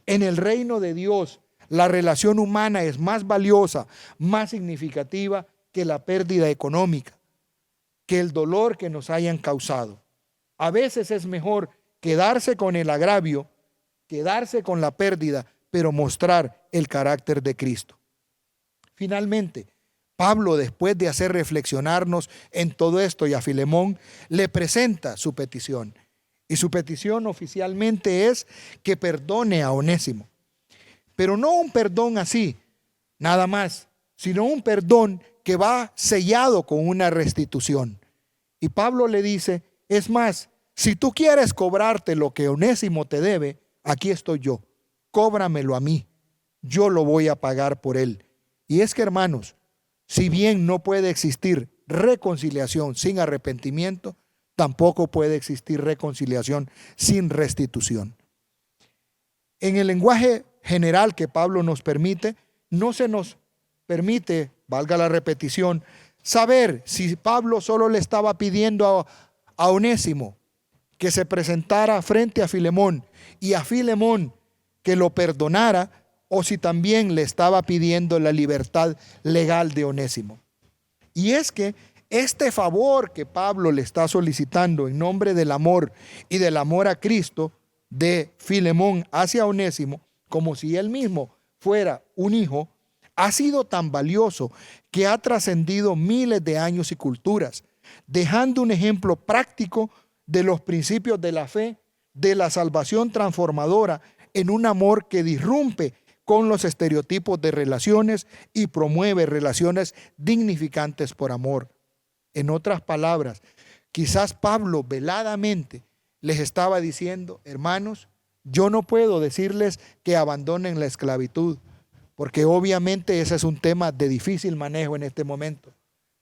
En el reino de Dios la relación humana es más valiosa, más significativa que la pérdida económica, que el dolor que nos hayan causado. A veces es mejor quedarse con el agravio, quedarse con la pérdida, pero mostrar el carácter de Cristo. Finalmente, Pablo, después de hacer reflexionarnos en todo esto y a Filemón, le presenta su petición. Y su petición oficialmente es que perdone a Onésimo. Pero no un perdón así, nada más, sino un perdón que va sellado con una restitución. Y Pablo le dice: es más, si tú quieres cobrarte lo que Onésimo te debe, aquí estoy yo, cóbramelo a mí, yo lo voy a pagar por él. Y es que, hermanos, si bien no puede existir reconciliación sin arrepentimiento, tampoco puede existir reconciliación sin restitución. En el lenguaje general que Pablo nos permite, no se nos permite, valga la repetición, saber si Pablo solo le estaba pidiendo a Onésimo que se presentara frente a Filemón y a Filemón que lo perdonara, o si también le estaba pidiendo la libertad legal de Onésimo. Y es que este favor que Pablo le está solicitando en nombre del amor y del amor a Cristo de Filemón hacia Onésimo, como si él mismo fuera un hijo, ha sido tan valioso que ha trascendido miles de años y culturas, dejando un ejemplo práctico de los principios de la fe, de la salvación transformadora, en un amor que disrumpe con los estereotipos de relaciones y promueve relaciones dignificantes por amor. En otras palabras, quizás Pablo veladamente les estaba diciendo: hermanos, yo no puedo decirles que abandonen la esclavitud, porque obviamente ese es un tema de difícil manejo en este momento.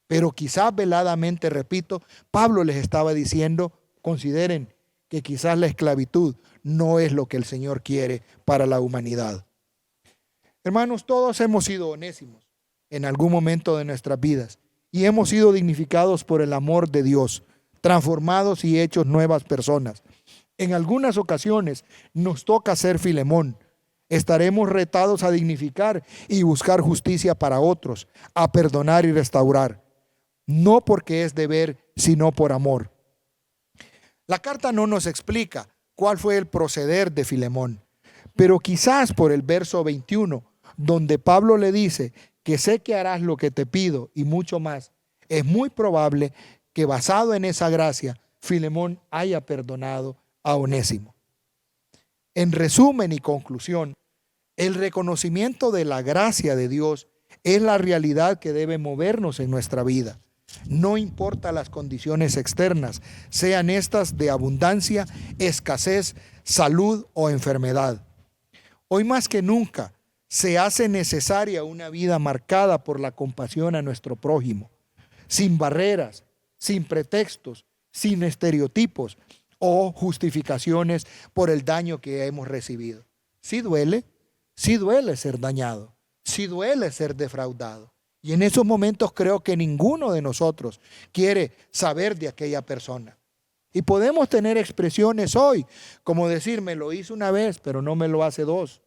Pero quizás veladamente, repito, Pablo les estaba diciendo: consideren que quizás la esclavitud no es lo que el Señor quiere para la humanidad. Hermanos, todos hemos sido Onésimos en algún momento de nuestras vidas y hemos sido dignificados por el amor de Dios, transformados y hechos nuevas personas. En algunas ocasiones nos toca ser Filemón. Estaremos retados a dignificar y buscar justicia para otros, a perdonar y restaurar, no porque es deber, sino por amor. La carta no nos explica cuál fue el proceder de Filemón, pero quizás por el verso 21, donde Pablo le dice que sé que harás lo que te pido y mucho más, es muy probable que basado en esa gracia, Filemón haya perdonado a Onésimo. En resumen y conclusión, el reconocimiento de la gracia de Dios es la realidad que debe movernos en nuestra vida. No importa las condiciones externas, sean estas de abundancia, escasez, salud o enfermedad. Hoy más que nunca se hace necesaria una vida marcada por la compasión a nuestro prójimo, sin barreras, sin pretextos, sin estereotipos o justificaciones por el daño que hemos recibido. Sí duele ser dañado, sí duele ser defraudado. Y en esos momentos creo que ninguno de nosotros quiere saber de aquella persona. Y podemos tener expresiones hoy, como decir, me lo hizo una vez, pero no me lo hace dos.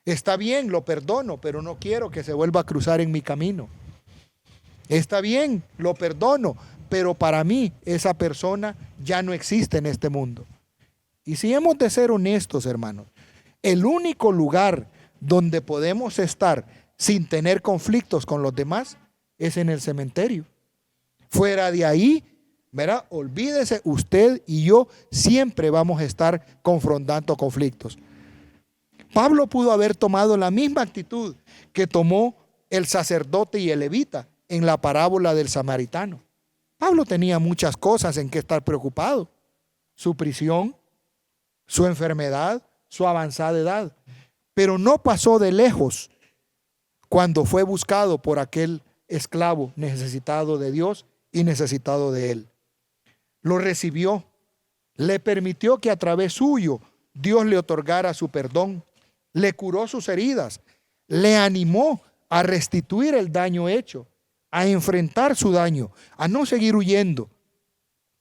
Está bien, lo perdono, pero no quiero que se vuelva a cruzar en mi camino. Está bien, lo perdono, pero para mí esa persona ya no existe en este mundo. Y si hemos de ser honestos, hermanos, el único lugar donde podemos estar sin tener conflictos con los demás es en el cementerio. Fuera de ahí, ¿verdad? Olvídese, usted y yo siempre vamos a estar confrontando conflictos. Pablo pudo haber tomado la misma actitud que tomó el sacerdote y el levita en la parábola del samaritano. Pablo tenía muchas cosas en que estar preocupado: su prisión, su enfermedad, su avanzada edad. Pero no pasó de lejos cuando fue buscado por aquel esclavo necesitado de Dios y necesitado de él. Lo recibió, le permitió que a través suyo Dios le otorgara su perdón, le curó sus heridas, le animó a restituir el daño hecho, a enfrentar su daño, a no seguir huyendo.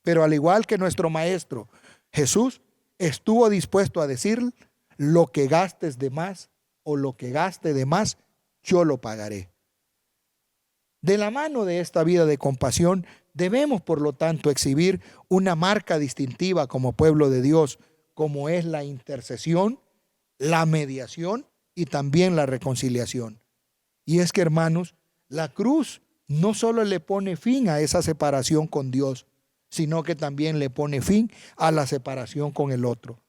Pero al igual que nuestro maestro Jesús, estuvo dispuesto a decir: lo que gastes de más o lo que gaste de más, yo lo pagaré. De la mano de esta vida de compasión, debemos por lo tanto exhibir una marca distintiva como pueblo de Dios, como es la intercesión, la mediación y también la reconciliación. Y es que, hermanos, la cruz no solo le pone fin a esa separación con Dios, sino que también le pone fin a la separación con el otro.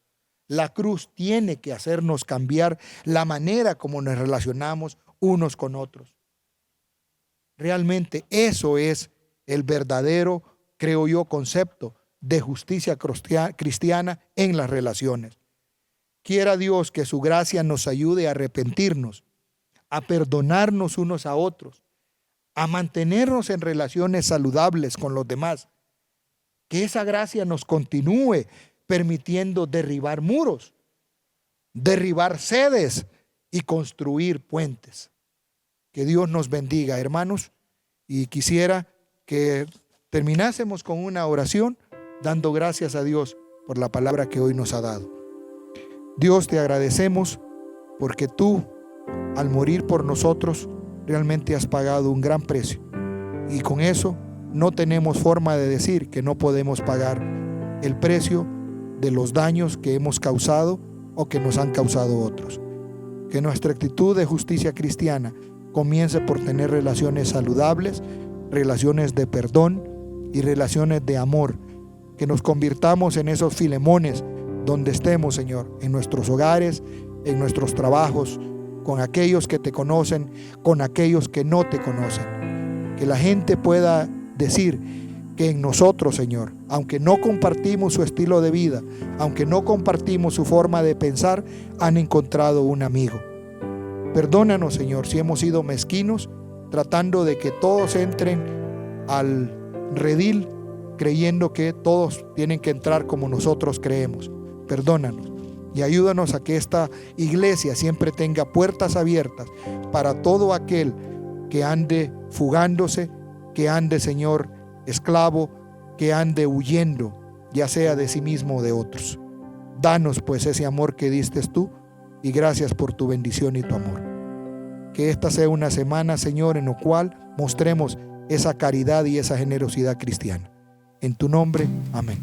La cruz tiene que hacernos cambiar la manera como nos relacionamos unos con otros. Realmente eso es el verdadero, creo yo, concepto de justicia cristiana en las relaciones. Quiera Dios que su gracia nos ayude a arrepentirnos, a perdonarnos unos a otros, a mantenernos en relaciones saludables con los demás. Que esa gracia nos continúe permitiendo derribar muros, derribar sedes y construir puentes. Que Dios nos bendiga, hermanos, y quisiera que terminásemos con una oración dando gracias a Dios por la palabra que hoy nos ha dado. Dios, te agradecemos porque tú, al morir por nosotros, realmente has pagado un gran precio. Y con eso no tenemos forma de decir que no podemos pagar el precio de los daños que hemos causado o que nos han causado otros. Que nuestra actitud de justicia cristiana comience por tener relaciones saludables, relaciones de perdón y relaciones de amor. Que nos convirtamos en esos Filemones donde estemos, Señor, en nuestros hogares, en nuestros trabajos, con aquellos que te conocen, con aquellos que no te conocen. Que la gente pueda decir que en nosotros, Señor, aunque no compartimos su estilo de vida, aunque no compartimos su forma de pensar, han encontrado un amigo. Perdónanos, Señor, si hemos sido mezquinos, tratando de que todos entren al redil, creyendo que todos tienen que entrar como nosotros creemos. Perdónanos y ayúdanos a que esta iglesia siempre tenga puertas abiertas para todo aquel que ande fugándose, que ande, Señor, esclavo, que ande huyendo, ya sea de sí mismo o de otros. Danos pues ese amor que diste tú y gracias por tu bendición y tu amor. Que esta sea una semana, Señor, en la cual mostremos esa caridad y esa generosidad cristiana. En tu nombre, amén.